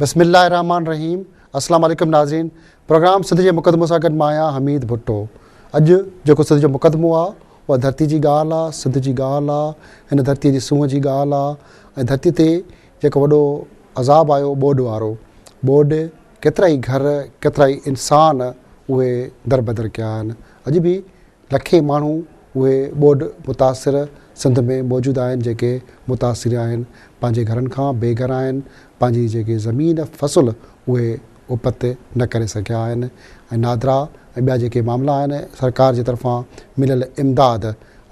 बिस्मिल्लाहिर्रहमानिर्रहीम। अस्सलाम वालेकुम नाज़रीन। प्रोग्राम सिंध जे मुक़दमो सां गॾु मां आहियां हमीद भुट्टो। अॼु जेको सिंध जो मुक़दमो आहे उहा धरती जी ॻाल्हि आहे, सिंध जी ॻाल्हि आहे, हिन धरतीअ जी सूंहं जी ॻाल्हि आहे। ऐं धरती ते जेको वॾो अज़ाब आयो ॿोॾि वारो, ॿोॾि केतिरा ई घर, केतिरा ई इंसान उहे दरबदर कया आहिनि। अॼु बि लखे माण्हू उहे ॿोॾि मुतासिर सिंध में मौजूदु आहिनि, जेके मुतासिर आहिनि, पंहिंजे घरनि खां बेघर आहिनि, पंहिंजी जेके ज़मीन फ़सुल उहे उपत न करे सघिया आहिनि। ऐं नादरा ऐं ॿिया जेके मामला आहिनि, सरकार जे तरफ़ां मिलियल इमदाद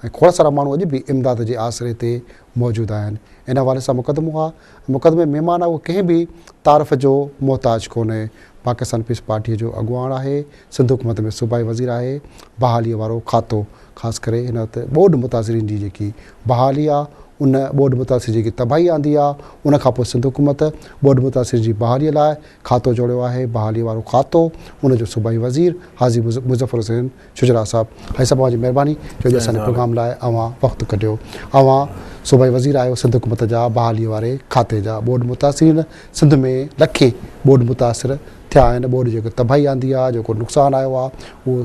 ऐं खोड़ सारा माण्हू अॼु बि इमदाद जे आसिरे ते मौजूदु आहिनि। इन हवाले सां मुक़दमो आहे। मुक़दमे में महिमान आहे उहो कंहिं बि तारीफ़ जो मोहताज कोन्हे। पाकिस्तान पीस पार्टीअ जो अॻुवाण आहे, सिंध हुकूमत में सूबाई वज़ीर आहे। बहालीअ वारो खातो, ख़ासि करे हिन वक़्तु ॿोॾि मुतासिरीन जी जेकी बहाली आहे, उन ॿोॾि मुतासिर जेकी तबाही आंदी आहे, उनखां पोइ सिंध हुकूमत ॿोॾि मुतासिर जी बहालीअ लाइ खातो जोड़ियो आहे। बहालीअ वारो खातो, उनजो सूबाई वज़ीर हाजी मुज़फ़र हुसैन शुजरा साहिबु। हाई साहिबु तव्हांजी महिरबानी जो अॼु असांजे प्रोग्राम लाइ अवां वक़्तु कढियो। अवां सूबाई वज़ीर आहियो सिंध हुकूमत जा, बहालीअ वारे खाते जा। ॿोॾि मुतासिरीन सिंध में लखे ॿोॾि मुतासिर थिया आहिनि। ॿोॾि जेको तबाही आंदी आहे, जेको नुक़सानु आयो आहे, उहो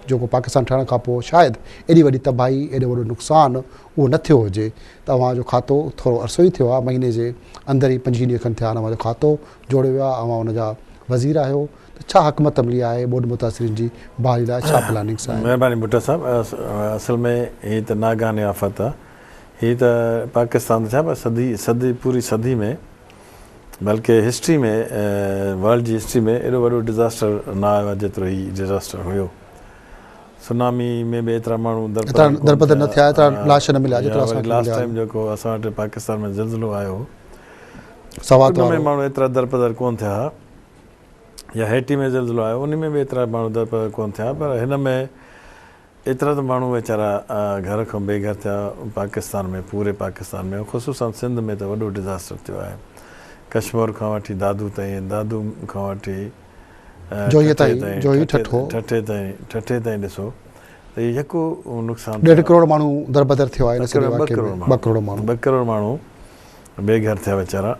जेको पाकिस्तान ठहण खां पोइ शायदि एॾी वॾी तबाही, एॾो वॾो नुक़सानु उहो न थियो हुजे। तव्हांजो खातो थोरो अरसो ई थियो आहे, महीने जे अंदरि ई 25 ॾींहं खनि थिया आहिनि तव्हांजो खातो जोड़ियो वियो आहे। अवां उनजा वज़ीर आहियो, त छा हिकमत अमली आहे ॿोॾि मुतासिरीन जी बहाली लाइ, छा प्लानिंग्स आहे? महिरबानी भुट्टो साहिबु। असल में हीअ त नागानी आफ़त आहे। हीअ त पाकिस्तान छा सदी पूरी सदी में, बल्कि हिस्ट्री में, वर्ल्ड जी हिस्ट्री में एॾो वॾो डिज़ास्टर न आयो आहे जेतिरो हीअ डिज़ास्टर हुयो। सुनामी में बि एतिरा माण्हू दरबदर न थिया, एतिरा लाश न मिलिया जेतिरा असांखे लास्ट मिलिया। टाइम जेको असां वटि पाकिस्तान में ज़िलज़िलो आयो, सवात उन में माण्हू एतिरा दरबदर कोन थिया। या हेटी में ज़िलज़िलो आयो, उन में बि एतिरा माण्हू दरबदर कोन थिया। पर हिन में एतिरा त माण्हू वीचारा घर खां बेघर थिया पाकिस्तान में, पूरे पाकिस्तान में, ख़ुशूसन सिंध में त वॾो डिज़ास्टर थियो आहे। कश्मीर खां वठी दादू ताईं, दादू खां वठी ठठे ताईं ॾिसो त इहो यको नुक़सानु। 1.5 करोड़ माण्हू दरबदर थियो आहे। 2 करोड़ माण्हू बेघर थिया वीचारा।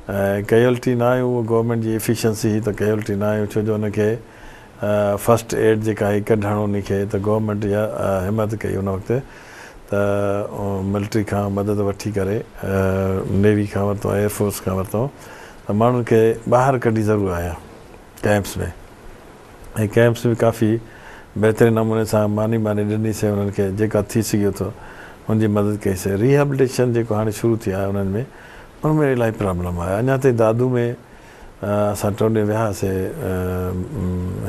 ऐं कैजुअलिटी न आहियूं, उहो गवर्नमेंट जी एफिशिएंसी हुई त कैजुअलिटी न आहियूं, छो जो हुनखे फस्ट एड जेका आहे कढणु उनखे, त गवर्नमेंट इहा हिमत कई उन वक़्तु त मिलिट्री खां मदद वठी करे, नेवी खां वरितो, एयरफोर्स खां वरितो, त माण्हुनि खे ॿाहिरि कढी ज़रूरु आया कैंप्स में। ऐं कैंप्स बि काफ़ी बहितरीन नमूने सां मानी ॾिनीसीं उन्हनि खे, जेका थी सघियो थो हुनजी मदद कईसीं। रिहेबिलिटेशन जेको हाणे शुरू थी आहे उन्हनि में, उनमें इलाही प्रॉब्लम आहे। अञा ताईं दादू में असां 2 ॾींहं वियासीं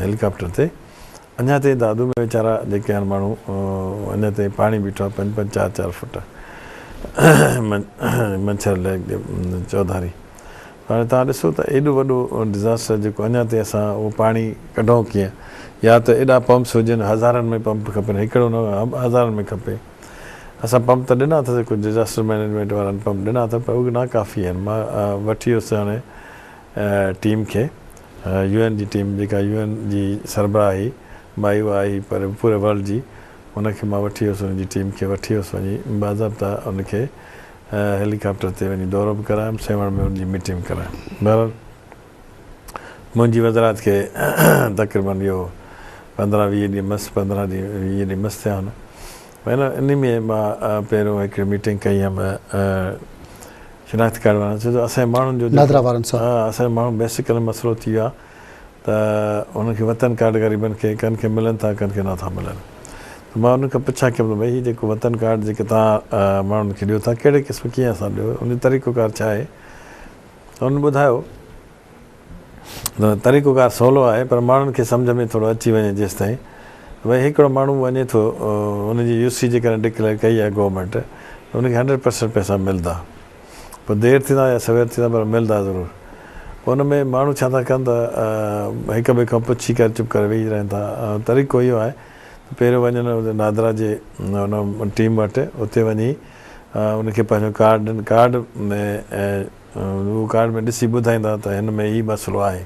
हेलीकॉप्टर ते। अञा ताईं दादू में वीचारा जेके आहिनि माण्हू, अञा ताईं पाणी बीठो आहे 5-5, 4-4 फुट मच्छर चौधारी। हाणे तव्हां ॾिसो त एॾो वॾो डिज़ास्टर जेको अञा ताईं असां उहो पाणी कढूं कीअं? या त एॾा पंप्स हुजनि, हज़ारनि में पंप खपनि, हिकिड़ो न हज़ारनि में खपे। असां पंप त ॾिना अथसि, कुझु डिज़ास्टर मैनेजमेंट वारनि पंप ॾिना अथव, पर उहे नाकाफ़ी आहिनि। मां वठी वियुसि हाणे टीम खे, UN जी टीम, जेका UN जी सरबराही माई आई पर पूरे वर्ल्ड जी, हुनखे मां वठी वियुसि, हुनजी टीम खे वठी वियुसि वञी बाज़ाब्ता हुनखे हेलीकॉप्टर ते वञी दौरो बि करायुमि, सेवण में हुनजी मीटिंग करायुमि। बहरहाल मुंहिंजी वज़रात खे तक़रीबन इहो 15-20 ॾींहं मस 15-20 ॾींहं मस थिया आहिनि। इन में मां पहिरियों हिकिड़ी मीटिंग कई हुअमि शिनाख्त कार्ड वारनि, छो जो असांजे माण्हुनि जो असांजे माण्हू बेसिकली मसइलो थी वियो आहे त उनखे वतन कार्ड ग़रीबनि खे कनि खे मिलनि था, कनि खे नथा मिलनि। त मां उनखां पुछा कयो भई हीउ जेको वतन कार्ड जेके तव्हां माण्हुनि खे ॾियो था, कहिड़े क़िस्म कीअं असां ॾियो, उन तरीक़ोकार छा आहे? त हुन ॿुधायो त तरीक़ोकार सवलो आहे, पर माण्हुनि खे सम्झ में थोरो अची वञे जेसि ताईं भई हिकिड़ो माण्हू वञे थो, हुनजी UC जेकॾहिं डिक्लेयर कई आहे गवर्नमेंट, त हुनखे 100% पैसा मिलंदा। पोइ देरि थींदा या सवेर थींदा, पर मिलंदा ज़रूरु। पोइ हुन में माण्हू छा था कनि त हिक ॿिए खां पुछी करे चुप करे वेही रहनि था। तरीक़ो इहो आहे त पहिरियों वञनि नादरा जे हुन टीम वटि, उते वञी उनखे पंहिंजो कार्ड में उहो कार्ड में ॾिसी ॿुधाईंदा त हिन में ई मसइलो आहे।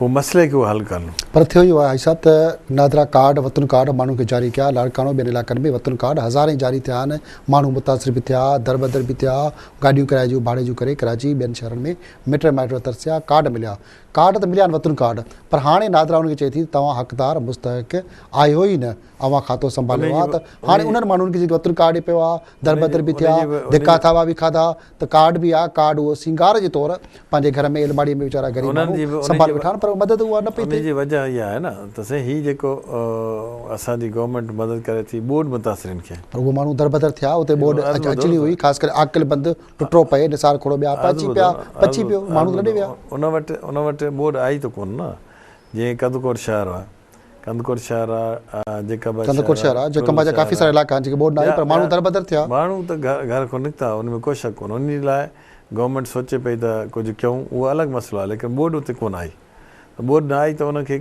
वो मसइले खे हल करणु। पर थियो इहो आहे हिसाब त नादरा कार्ड वतन कार्ड माण्हुनि खे जारी कया, लाड़काणो ॿियनि इलाइक़नि में वतन कार्ड हज़ारे जारी थिया आहिनि, माण्हू मुतासिर बि थिया, दर बदर बि थिया, गाॾियूं किराए जूं भाड़े जूं करे कराची ॿियनि शहरनि में मिट माइट तरसिया, कार्ड मिलिया, कार्ड त मिलिया आहिनि वतन कार्ड, पर हाणे नादरा उनखे चए थी तव्हां हक़दार मुस्तहिक आहियो ई न, अव्हां खातो संभालियो आहे, त हाणे उन्हनि माण्हुनि खे जेके वतन कार्ड पियो आहे, दर बदर बि थिया, धिका थावा बि खाधा, त कार्ड बि आहे, कार्ड उहो सिंगार जे तौरु पंहिंजे घर में अलमाड़ीअ में वीचारा ग़रीब माण्हू संभाले वेठा आहिनि, पर मदद उहा न पई थिए। जी वजह इहा आहे न त साईं हीउ जेको असांजी गवर्नमेंट मदद करे थी बोर्ड मुतासिरनि खे, पर उहे माण्हू दर बदर थिया, उते बोर्ड अचणी हुई, ख़ासि करे आकिल बंदि टुटो पए, निसार खोड़ो ॿिया पची पियो, माण्हू लॾे विया। उन वटि बोर्ड आई त कोन न, जीअं कंदकोट शहर आहे, कंदकोट शहर आहे, जेका कंदकोट शहर आहे, जो कंबा जा काफ़ी सारा इलाइक़ा आहिनि जेके बोर्ड न आई, पर माण्हू दर बदर थिया, माण्हू त घर खां निकिता, उन में को शक कोन्हे। उन लाइ गवर्नमेंट सोचे पई त कुझु कयूं, उहो अलॻि मसइलो आहे, लेकिन बोर्ड उते कोन आई, बोर्ड न आई त उनखे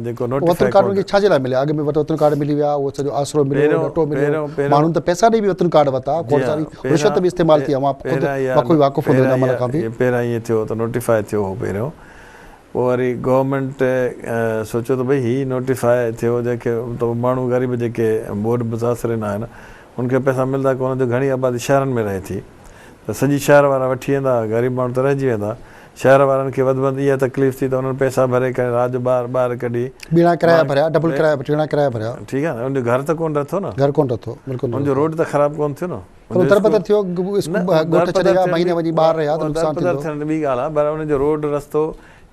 जेको वतन कार्ड उनखे छाजे लाइ मिलिया, अॻु में वतन कार्ड मिली विया, उहो सॼो आसरो मिलियो, डटो मिलियो, माण्हुनि त पैसा ॾेई बि वतन कार्ड वरिता, खोड़ सारी रिश्वत बि इस्तेमालु थी, मां ख़ुदि वाक़ुफ़ हूंदो हिन अमल खां बि। पहिरियां ईअं थियो त नोटिफाई थियो हो पहिरियों, पोइ वरी गवर्नमेंट सोचियो त भई हीउ नोटिफाई थियो, जेके त माण्हू ग़रीब जेके बोर्ड मुतासिर न आहिनि उनखे पैसा मिलंदा कोन, जो घणी आबादी शहरनि में रहे थी, त सॼी शहर वारा वठी वेंदा, ग़रीब माण्हू त रहिजी वेंदा, शहर वारनि खे वधि वधि इहा तकलीफ़ थी त उन्हनि पैसा भरे करे राति जो ॿार कढी ॿीणा किराया भरिया, डबल किराया टीणा किराया भरिया, ठीकु आहे न, उनजो घर त कोन रथो न, घर कोन रथो, बिल्कुलु उनजो रोड त ख़राबु कोन थियो न, दर बदर थियो, ॻोठ छॾे विया, महीने वञी ॿार रहिया त नुक़सानु थियो, ॿी ॻाल्हि आहे, पर उनजो रोड रस्तो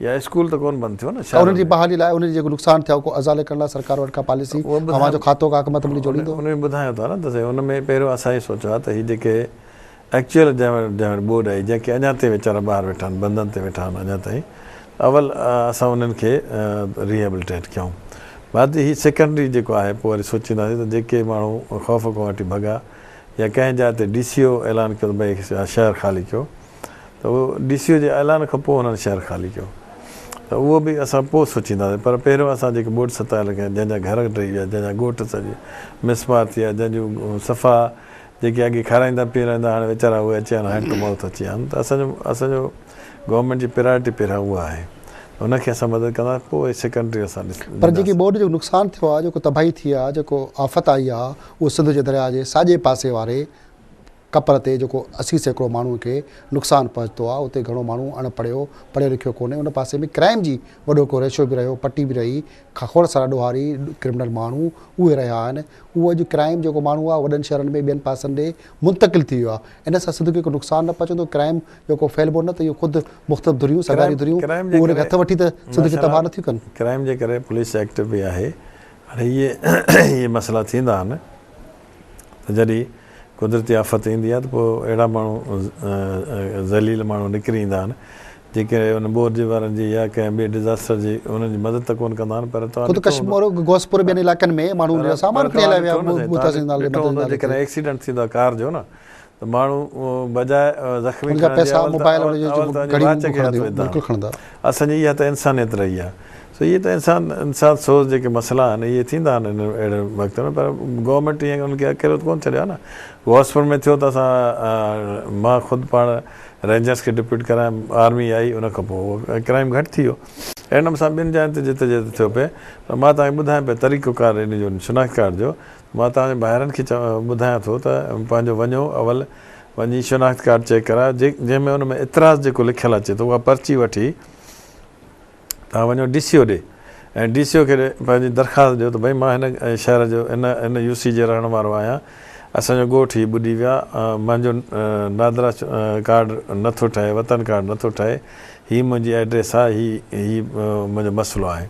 या स्कूल त कोन बंदि थियो न, उन्हनि जी बहाली लाइ उन्हनि जेको नुक़सानु थियो को अज़ाले करण लाइ सरकार वटि का पॉलिसी अवां जो खातो का हक़मत मिली जोड़ींदो, उन में ॿुधायो था न त उन में पहिरियों असां इहो सोचियो आहे त हीअ जेके एक्चुअल जंहिं बोर्ड आई, जेके अञा ताईं वीचारा ॿार वेठा आहिनि, बंधनि ते वेठा आहिनि अञा ताईं, अवल असां उन्हनि खे रिहेबिलिटेट कयूं, बाक़ी हीअ सेकेंडरी जेको आहे पोइ वरी सोचींदासीं त जेके माण्हू ख़ौफ़ खां वठी भॻा या कंहिं जाइ ते DCO ऐलान कयो त भई शहर ख़ाली कयो, त उहो DCO जे ऐलान खां पोइ हुननि शहर ख़ाली कयो, त उहो बि असां पोइ सोचींदासीं, पर पहिरियों असां जेके बोर्ड सतायल कया, जंहिंजा घर टही विया, जंहिंजा ॻोठ सॼी मिसमार थी विया, जंहिंजूं सफ़ा जेके अॻे खाराईंदा पीराईंदा हाणे वीचारा उहे अची विया आहिनि, हैंड टू माउथ अची विया आहिनि, त असांजो गवर्नमेंट जी प्रायोरिटी पहिरियां उहा आहे, हुनखे असां मदद कंदासीं, पोइ सेकेंडरी असां पर जेकी बोर्ड जो नुक़सानु थियो आहे, जेको तबाही थी आहे, जेको आफ़त आई आहे, उहो सिंध जे दरिया जे साॼे पासे वारे कपर ते जेको 80 सैकड़ो माण्हू खे नुक़सानु पहुतो आहे, उते घणो माण्हू अणपढ़ियो पढ़ियो लिखियो कोन्हे, उन पासे में क्राइम जी वॾो को रेशो बि रहियो, पटी बि रही, खोड़ सारा ॾोहारी क्रिमिनल माण्हू उहे रहिया आहिनि, उहो अॼु क्राइम जेको माण्हू आहे वॾनि शहरनि में ॿियनि पासनि ॾे मुंतक़िल थी वियो आहे, इन सां सिंध खे को नुक़सानु न पहुचंदो, क्राइम जेको फैलिबो न त इहो ख़ुदि मुख़्तलिफ़ धुरियूं सरकारी धुरियूं उन खे हथ वठी त सिंध खे तबाह नथियूं कनि। क्राइम जे करे पुलिस एक्ट बि आहे, हाणे इहे मसइला थींदा आहिनि त जॾहिं कुदरती आफ़त ईंदी आहे त पोइ अहिड़ा माण्हू ज़लील माण्हू निकिरी ईंदा आहिनि जेके उन बोर्ड जे वारनि जी या कंहिं ॿिए डिज़ास्टर जी उन्हनि जी मदद त कोन कंदा आहिनि, पर जेकॾहिं एक्सीडेंट थींदो आहे कार जो न त माण्हू बजाए ज़ख़्मी असांजी इहा त इंसानियत रही आहे, सो इहे त इंसान सोच जेके मसइला आहिनि इहे थींदा आहिनि अहिड़े वक़्त में, पर गवर्नमेंट ईअं उनखे अकेलो कोन छॾियो आहे न, हॉस्पिटल में थियो त असां मां ख़ुदि पाण रेंजर्स खे डिप्यूट करायां, आर्मी आई, उन खां पोइ क्राइम घटि थी वियो, अहिड़े नमूने सां ॿिनि जाइनि ते जिते जिते थियो पिए, त मां तव्हांखे ॿुधायां पियो तरीक़ोकार इन जो शिनाख़्त कार्ड जो, मां तव्हांजे ॿाहिरनि खे ॿुधायां थो त पंहिंजो वञो अवल वञी शिनाख़्त कार्ड चेक करायो, जंहिंमें उन में इतराज़ जेको लिखियलु अचे थो उहा पर्ची वठी तव्हां वञो DCO ॾे ऐं DCO खे पंहिंजी दरख़्वास्त ॾियो त भई मां हिन शहर जो इन UC जे रहण वारो आहियां, असांजो ॻोठ ही ॿुॾी विया, मुंहिंजो नादरा कार्ड नथो ठहे, वतन कार्ड नथो ठहे, हीअ मुंहिंजी एड्रेस आहे, हीअ मुंहिंजो मसइलो आहे,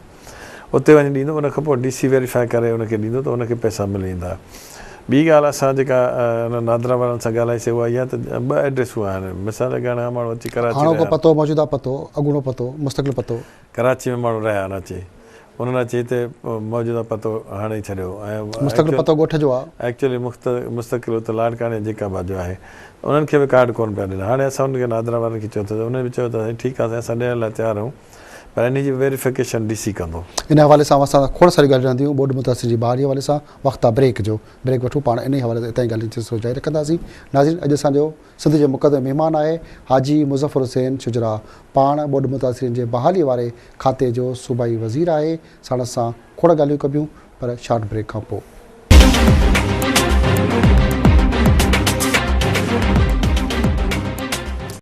उते वञी ॾींदो, उन खां पोइ DC वेरीफाई करे उनखे ॾींदो त उनखे पैसा मिली वेंदा। ॿी ॻाल्हि असां जेका नादरा वारनि सां ॻाल्हाईसीं उहा इहा त 2 एड्रेसूं आहिनि, मिसाल घणा माण्हू अची कराची पतो, मौजूदा पतो, अॻूणो पतो, मुस्तक़िल पतो, कराची में माण्हू रहिया न अचे, उन्हनि अची हिते मौजूदा पतो हाणे ई छॾियो ऐं मुस्तक़िल पतो ॻोठ जो आहे, एक्चुअली मुस्तक़िल हुते लाड़काणे जेका जो आहे उन्हनि खे बि कार्ड कोन पिया ॾिना, हाणे असां उनखे नादरा वारनि खे चयो त उन्हनि बि चयो त ठीकु आहे असां ॾियण लाइ तयारु आहियूं, पर इन जी वेरिफिकेशन DC कंदो। इन हवाले सां असां खोड़ सारी ॻाल्हियूं रहंदियूं ॿोॾि मुतासिर जी बहाली हवाले सां। वक़्तु आहे ब्रेक जो, ब्रेक वठूं, पाण इन हवाले सां हितां जी ॻाल्हियूं जारी रखंदासीं। नाज़रीन, अॼु असांजो सिंध जे मुक़दमे महिमान आहे हाजी मुज़फ़र हुसैन शुजरा, पाण ॿोॾि मुतासिरीन जे बहाली वारे खाते जो सूबाई वज़ीर आहे। साण सां खोड़ ॻाल्हियूं कबियूं, पर शॉर्ट ब्रेक खां पोइ।